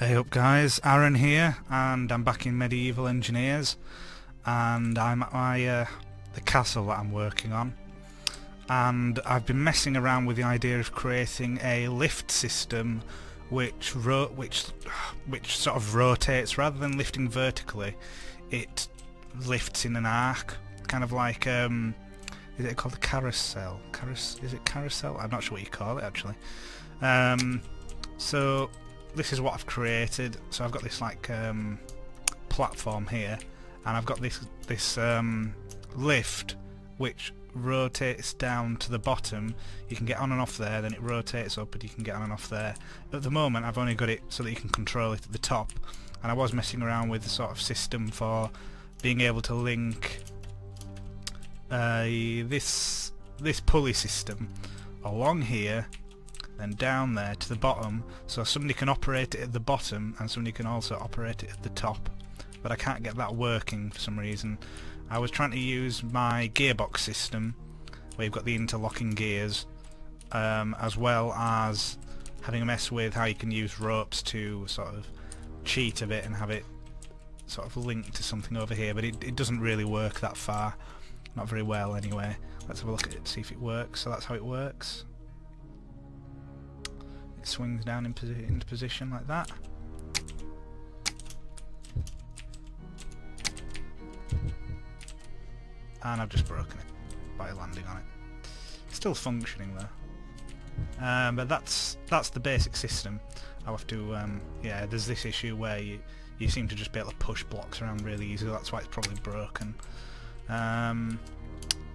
Hey up guys, Aaron here, and I'm back in Medieval Engineers, and I'm at my the castle that I'm working on, and I've been messing around with the idea of creating a lift system which sort of rotates. Rather than lifting vertically, it lifts in an arc, kind of like is it called a carousel? Is it carousel? I'm not sure what you call it actually. So this is what I've created. So I've got this like platform here, and I've got this lift which rotates down to the bottom. You can get on and off there, then it rotates up and you can get on and off there. At the moment I've only got it so that you can control it at the top, and I was messing around with the sort of system for being able to link this pulley system along here and down there to the bottom, so somebody can operate it at the bottom and somebody can also operate it at the top. But I can't get that working for some reason. I was trying to use my gearbox system where you've got the interlocking gears, as well as having a mess with how you can use ropes to sort of cheat a bit and have it sort of linked to something over here, but it doesn't really work that far. Not very well anyway. Let's have a look at it, see if it works. So that's how it works. It swings down into position like that. And I've just broken it by landing on it. It's still functioning though. But that's the basic system. I'll have to yeah, there's this issue where you seem to just be able to push blocks around really easily. That's why it's probably broken. And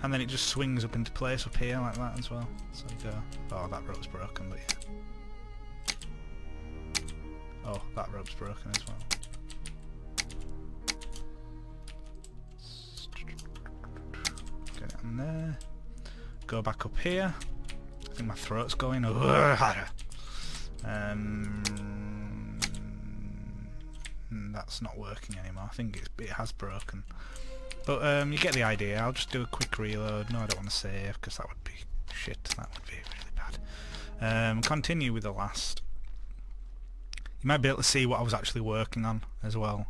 then it just swings up into place up here like that as well. So you go, oh, that rope's broken, but yeah. Oh, that rope's broken as well. Get it on there. Go back up here. I think my throat's going. That's not working anymore. I think it has broken. But you get the idea. I'll just do a quick reload. No, I don't want to save because that would be shit. That would be really bad. Continue with the last. You might be able to see what I was actually working on as well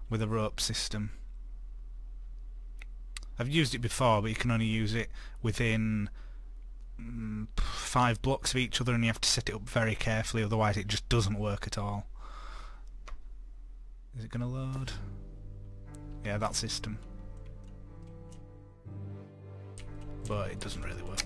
with the rope system. I've used it before, but you can only use it within 5 blocks of each other, and you have to set it up very carefully, otherwise it just doesn't work at all. Is it going to load? Yeah, that system. But it doesn't really work.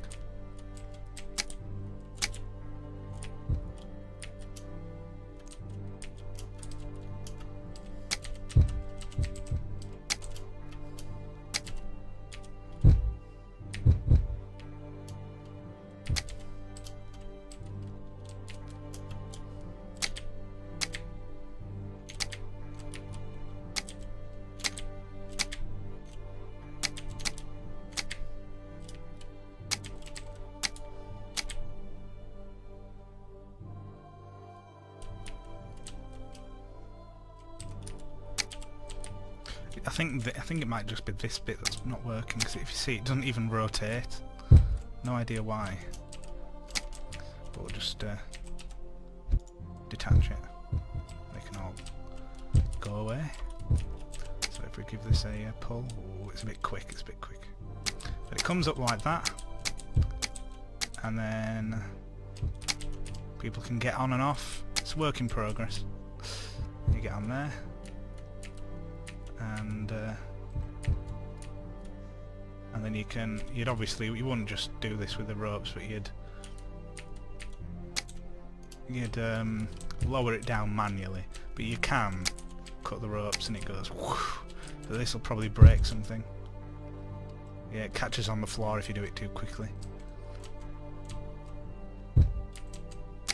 I think it might just be this bit that's not working, because if you see, it doesn't even rotate. No idea why. But we'll just detach it. They can all go away. So if we give this a pull, oh, it's a bit quick. It's a bit quick. But it comes up like that, and then people can get on and off. It's a work in progress. You get on there. And then you wouldn't just do this with the ropes, but you'd lower it down manually, but you can cut the ropes and it goes whoosh. So this will probably break something. Yeah, it catches on the floor if you do it too quickly.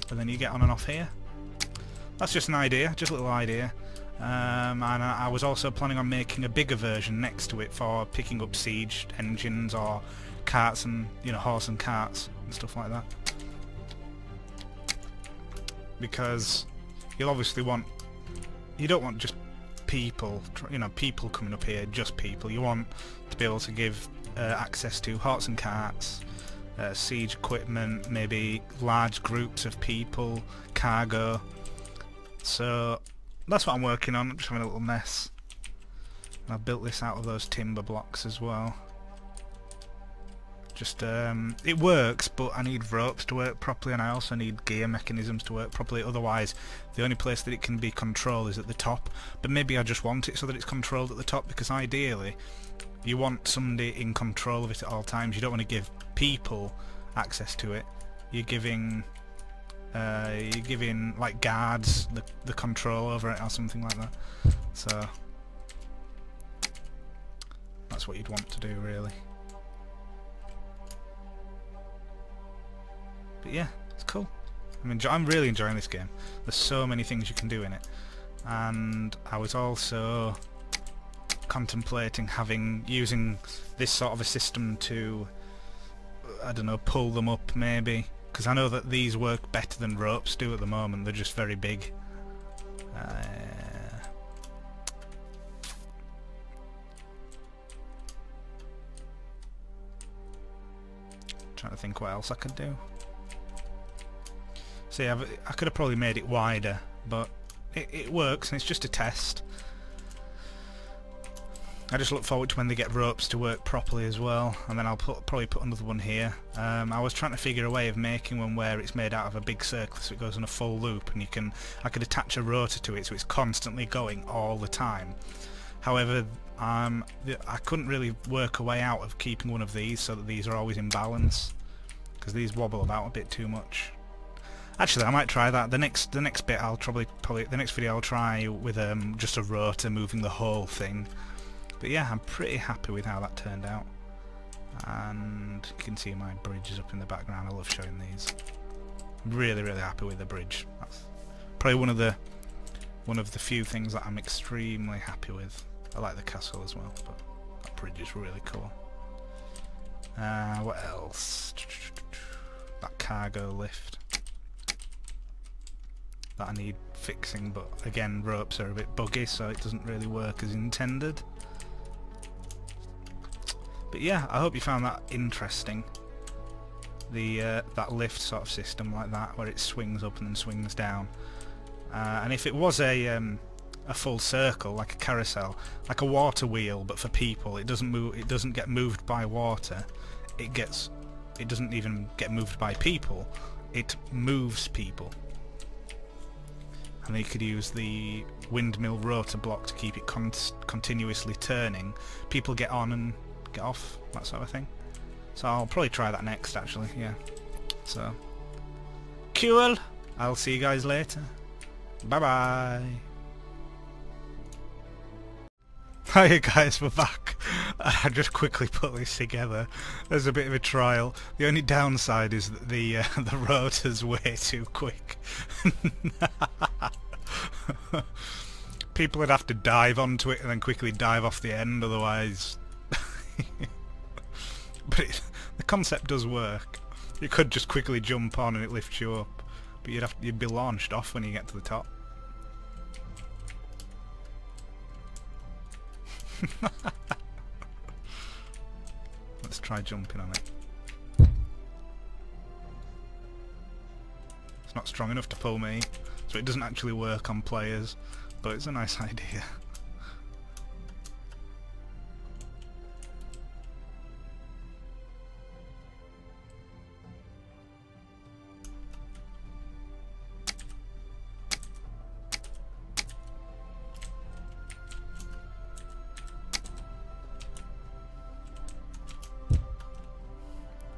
And then you get on and off here. That's just an idea, just a little idea. And I was also planning on making a bigger version next to it for picking up siege engines or carts and, you know, horse and carts and stuff like that. Because you'll obviously you don't want just people, you know, people coming up here, just people. You want to be able to give access to horse and carts, siege equipment, maybe large groups of people, cargo. So that's what I'm working on. I'm just having a little mess. And I've built this out of those timber blocks as well. Just it works, but I need ropes to work properly, and I also need gear mechanisms to work properly. Otherwise, the only place that it can be controlled is at the top. But maybe I just want it so that it's controlled at the top, because ideally, you want somebody in control of it at all times. You don't want to give people access to it. You're giving like guards the control over it or something like that. So that's what you'd want to do, really. But yeah, it's cool. I'm really enjoying this game. There's so many things you can do in it, and I was also contemplating using this sort of a system to, I don't know, pull them up maybe, because I know that these work better than ropes do at the moment. They're just very big. Trying to think what else I could do. See, I could have probably made it wider, but it works, and it's just a test. I just look forward to when they get ropes to work properly as well, and then I'll probably put another one here. I was trying to figure a way of making one where it's made out of a big circle, so it goes on a full loop, and I could attach a rotor to it, so it's constantly going all the time. However, I couldn't really work a way out of keeping one of these so that these are always in balance, because these wobble about a bit too much. Actually, I might try that. The next bit I'll probably the next video I'll try with just a rotor moving the whole thing. But yeah, I'm pretty happy with how that turned out. And you can see my bridge is up in the background. I love showing these. I'm really, really happy with the bridge. That's probably one of the few things that I'm extremely happy with. I like the castle as well, but that bridge is really cool. What else? That cargo lift. That I need fixing, but again, ropes are a bit buggy, so it doesn't really work as intended. But yeah, I hope you found that interesting. That lift sort of system like that, where it swings up and then swings down. And if it was a full circle, like a carousel, like a water wheel, but for people, it doesn't move. It doesn't get moved by water. It doesn't even get moved by people. It moves people. And then you could use the windmill rotor block to keep it continuously turning. People get on and get off, that sort of thing. So I'll probably try that next, actually, yeah. So, cool! I'll see you guys later. Bye-bye! Hiya guys, we're back. I just quickly put this together as a bit of a trial. The only downside is that the rotor's way too quick. People would have to dive onto it and then quickly dive off the end, otherwise... But the concept does work. You could just quickly jump on and it lifts you up, but you'd be launched off when you get to the top. Let's try jumping on it. It's not strong enough to pull me, so it doesn't actually work on players, but it's a nice idea.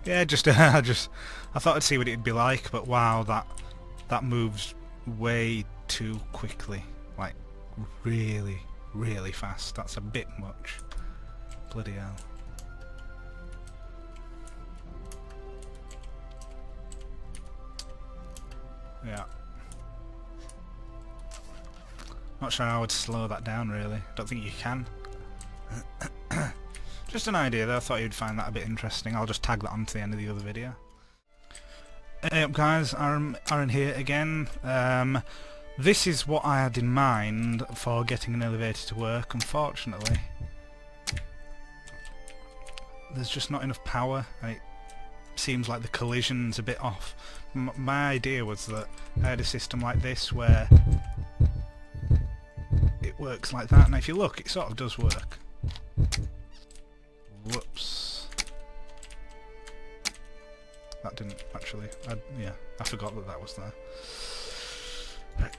Yeah, I thought I'd see what it'd be like, but wow, that moves way too quickly, like really, really fast. That's a bit much. Bloody hell. Yeah. Not sure how I would slow that down, really. Don't think you can. Just an idea though, I thought you'd find that a bit interesting. I'll just tag that on to the end of the other video. Hey up guys, Aaron here again. This is what I had in mind for getting an elevator to work. Unfortunately, there's just not enough power, and it seems like the collision's a bit off. My idea was that I had a system like this where works like that. Now if you look, it sort of does work. Whoops. That didn't actually. Yeah, I forgot that that was there. Right.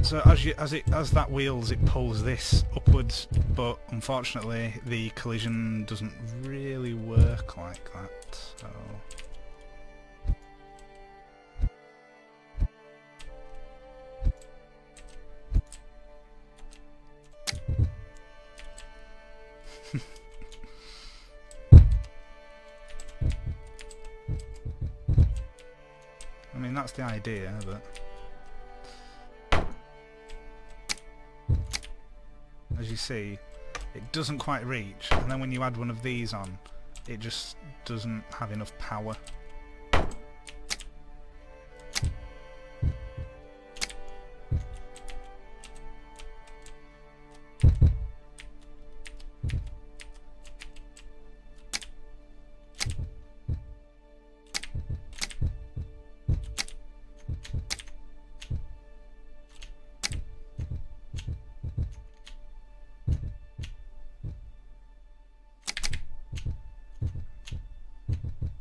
So as that wheels, it pulls this upwards, but unfortunately the collision doesn't really work like that. So. I mean, that's the idea, but as you see, it doesn't quite reach, and then when you add one of these on, it just doesn't have enough power.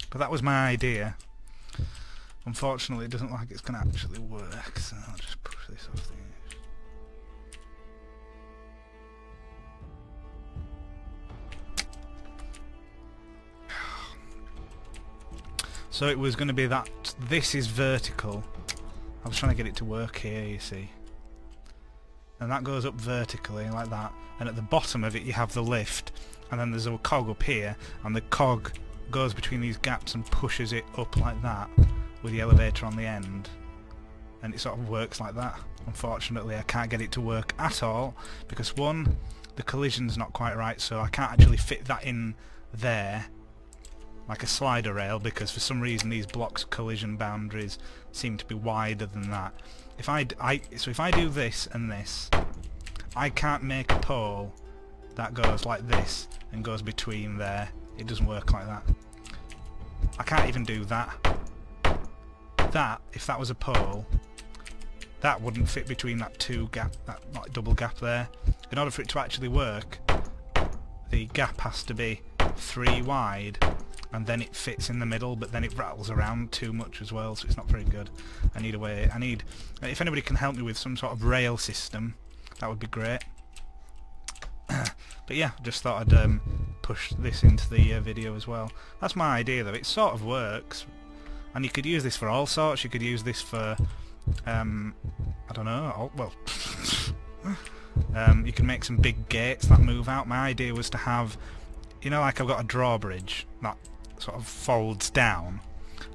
But that was my idea. Unfortunately, it doesn't look like it's going to actually work, so I'll just push this off the edge. So it was going to be that this is vertical. I was trying to get it to work here, you see. And that goes up vertically like that. And at the bottom of it you have the lift. And then there's a cog up here, and the cog goes between these gaps and pushes it up like that with the elevator on the end, and it sort of works like that. Unfortunately I can't get it to work at all because one, the collision's not quite right, so I can't actually fit that in there like a slider rail, because for some reason these blocks collision boundaries seem to be wider than that. If I do this and this, I can't make a pole that goes like this and goes between there. It doesn't work like that. I can't even do that. That, if that was a pole, that wouldn't fit between that that like double gap there. In order for it to actually work, the gap has to be 3 wide, and then it fits in the middle, but then it rattles around too much as well, so it's not very good. I need a way. If anybody can help me with some sort of rail system, that would be great. But yeah, just thought I'd push this into the video as well. That's my idea though. It sort of works, and you could use this for all sorts. You could use this for I don't know, well you can make some big gates that move out. My idea was to have, you know, like I've got a drawbridge that sort of folds down.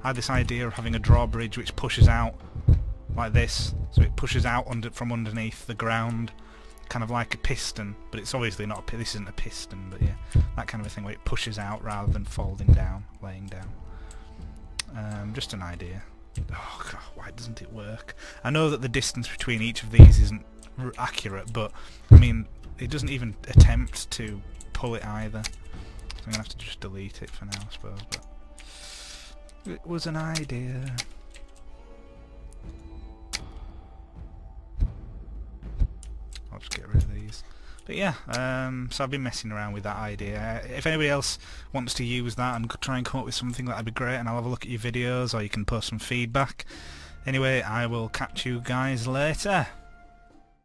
I had this idea of having a drawbridge which pushes out like this, so it pushes out from underneath the ground, kind of like a piston, but it's obviously not this isn't a piston, but yeah, that kind of a thing where it pushes out rather than folding down, laying down. Just an idea. Oh god, why doesn't it work? I know that the distance between each of these isn't accurate, but I mean, it doesn't even attempt to pull it either. So I'm gonna have to just delete it for now, I suppose, but it was an idea. I'll just get rid of these. But yeah, so I've been messing around with that idea. If anybody else wants to use that and try and come up with something, that'd be great, and I'll have a look at your videos, or you can post some feedback. Anyway, I will catch you guys later.